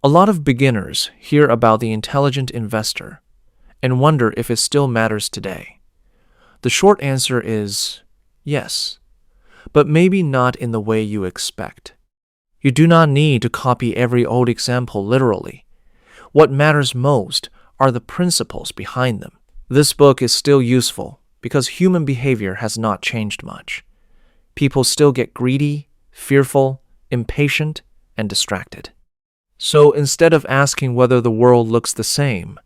A lot of beginners hear about the intelligent investor and wonder if it still matters today. The short answer is yes, but maybe not in the way you expect. You do not need to copy every old example literally. What matters most are the principles behind them. This book is still useful because human behavior has not changed much. People still get greedy, fearful, impatient, and distracted. So instead of asking whether the world looks the same,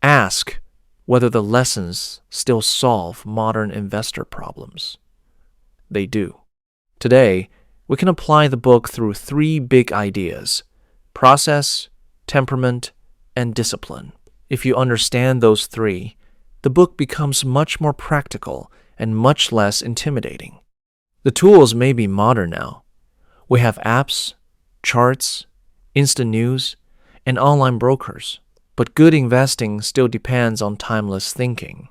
ask whether the lessons still solve modern investor problems. They do. Today, we can apply the book through 3 big ideas: process, temperament, and discipline. If you understand those 3, the book becomes much more practical and much less intimidating. The tools may be modern now. We have apps, charts, instant news, and online brokers, but good investing still depends on timeless thinking.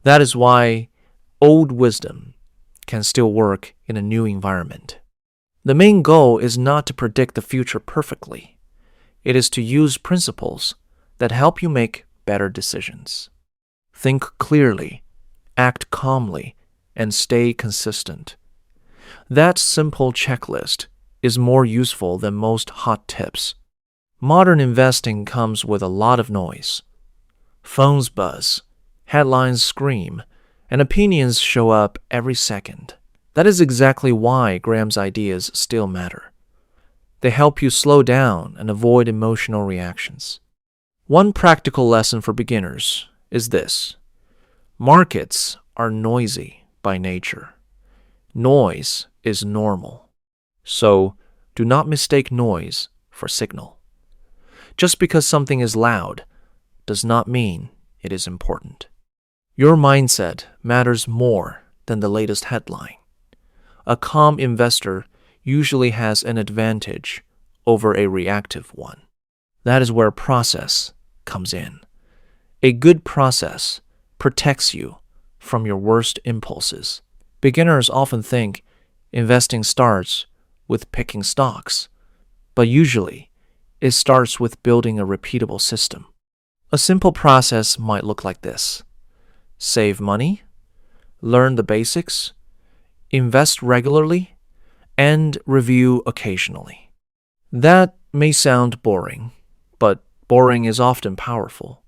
That is why old wisdom can still work in a new environment. The main goal is not to predict the future perfectly. It is to use principles that help you make better decisions. Think clearly, act calmly, and stay consistent. That simple checklist is more useful than most hot tips. Modern investing comes with a lot of noise. Phones buzz, headlines scream, and opinions show up every second. That is exactly why Graham's ideas still matter. They help you slow down and avoid emotional reactions. One practical lesson for beginners is this: markets are noisy by nature. Noise is normal. So do not mistake noise for signal. Just because something is loud does not mean it is important. Your mindset matters more than the latest headline. A calm investor usually has an advantage over a reactive one. That is where process comes in. A good process protects you from your worst impulses. Beginners often think investing starts with picking stocks, but usually it starts with building a repeatable system. A simple process might look like this: save money, learn the basics, invest regularly, and review occasionally. That may sound boring, but boring is often powerful.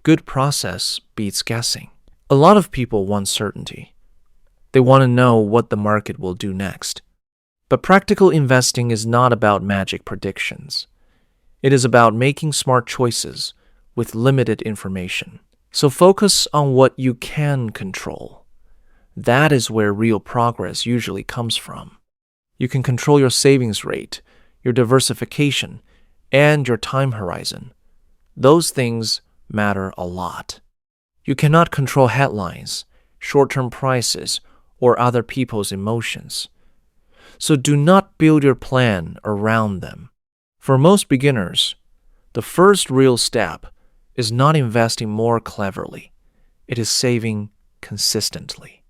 Good process beats guessing. A lot of people want certainty. They want to know what the market will do next. But practical investing is not about magic predictions. It is about making smart choices with limited information. So focus on what you can control. That is where real progress usually comes from. You can control your savings rate, your diversification, and your time horizon. Those things matter a lot. You cannot control headlines, short-term prices, or other people's emotions. So do not build your plan around them. For most beginners, the first real step is not investing more cleverly. It is saving consistently.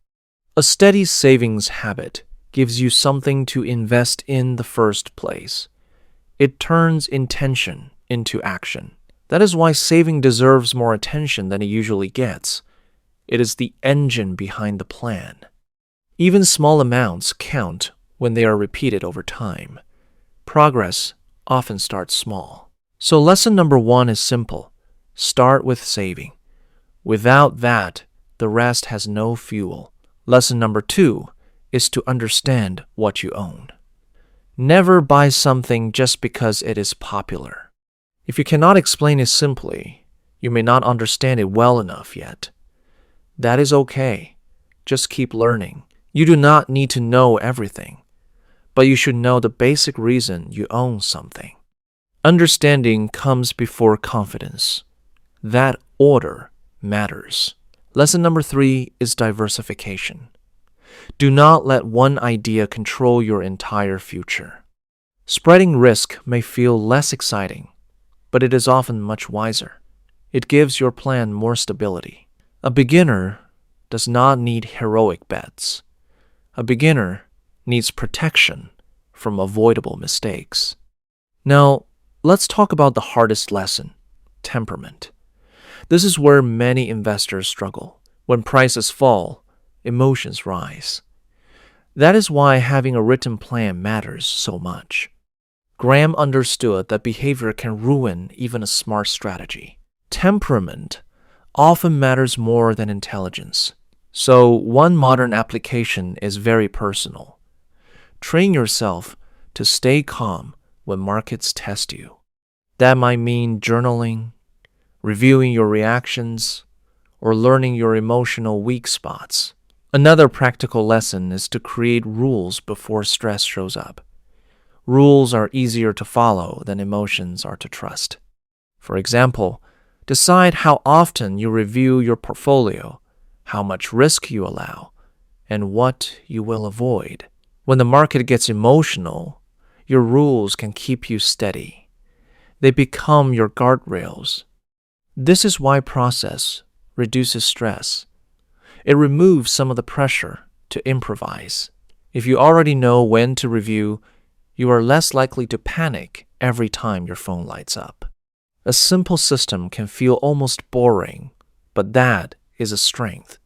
A steady savings habit gives you something to invest in the first place. It turns intention into action. That is why saving deserves more attention than it usually gets. It is the engine behind the plan. Even small amounts count when they are repeated over time. Progress often starts small. So lesson number 1 is simple. Start with saving. Without that, the rest has no fuel. Lesson number 2 is to understand what you own. Never buy something just because it is popular. If you cannot explain it simply, you may not understand it well enough yet. That is okay. Just keep learning. You do not need to know everything, but you should know the basic reason you own something. Understanding comes before confidence. That order matters. Lesson number 3 is diversification. Do not let one idea control your entire future. Spreading risk may feel less exciting, but it is often much wiser. It gives your plan more stability. A beginner does not need heroic bets. A beginner needs protection from avoidable mistakes. Now, Let's talk about the hardest lesson, temperament. This is where many investors struggle. When prices fall, emotions rise. That is why having a written plan matters so much. Graham understood that behavior can ruin even a smart strategy. Temperament often matters more than intelligence. So, one modern application is very personal. Train yourself to stay calm when markets test you. That might mean journaling, reviewing your reactions, or learning your emotional weak spots. Another practical lesson is to create rules before stress shows up. Rules are easier to follow than emotions are to trust. For example, decide how often you review your portfolio, how much risk you allow, and what you will avoid. When the market gets emotional, your rules can keep you steady. They become your guardrails. This is why process reduces stress. It removes some of the pressure to improvise. If you already know when to review, you are less likely to panic every time your phone lights up. A simple system can feel almost boring, but that is a strength.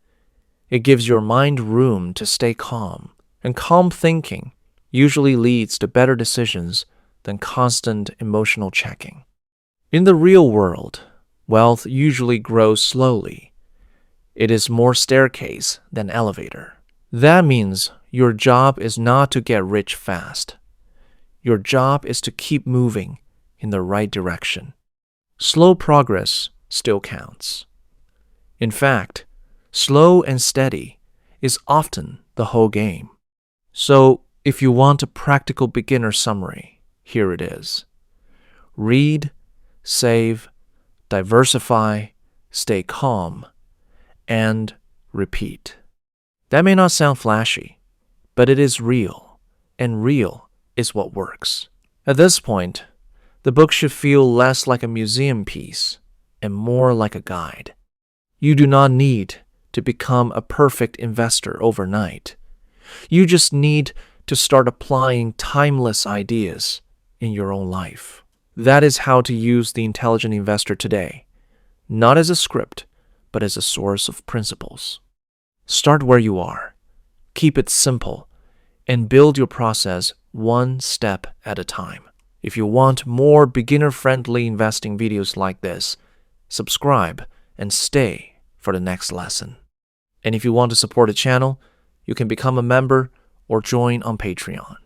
It gives your mind room to stay calm, and calm thinking usually leads to better decisions than constant emotional checking. In the real world, wealth usually grows slowly. It is more staircase than elevator. That means your job is not to get rich fast. Your job is to keep moving in the right direction. Slow progress still counts. In fact, slow and steady is often the whole game. So, if you want a practical beginner summary, here it is. Read, save, diversify, stay calm, and repeat. That may not sound flashy, but it is real, and real is what works. At this point, the book should feel less like a museum piece and more like a guide. You do not need to become a perfect investor overnight. You just need to start applying timeless ideas in your own life. That is how to use The Intelligent Investor today, not as a script, but as a source of principles. Start where you are, keep it simple, and build your process one step at a time. If you want more beginner-friendly investing videos like this, subscribe and stay for the next lesson. And if you want to support the channel, you can become a member or join on Patreon.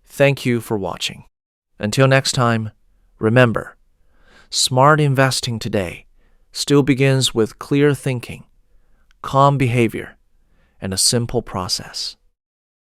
Thank you for watching. Until next time, remember, smart investing today still begins with clear thinking, calm behavior, and a simple process.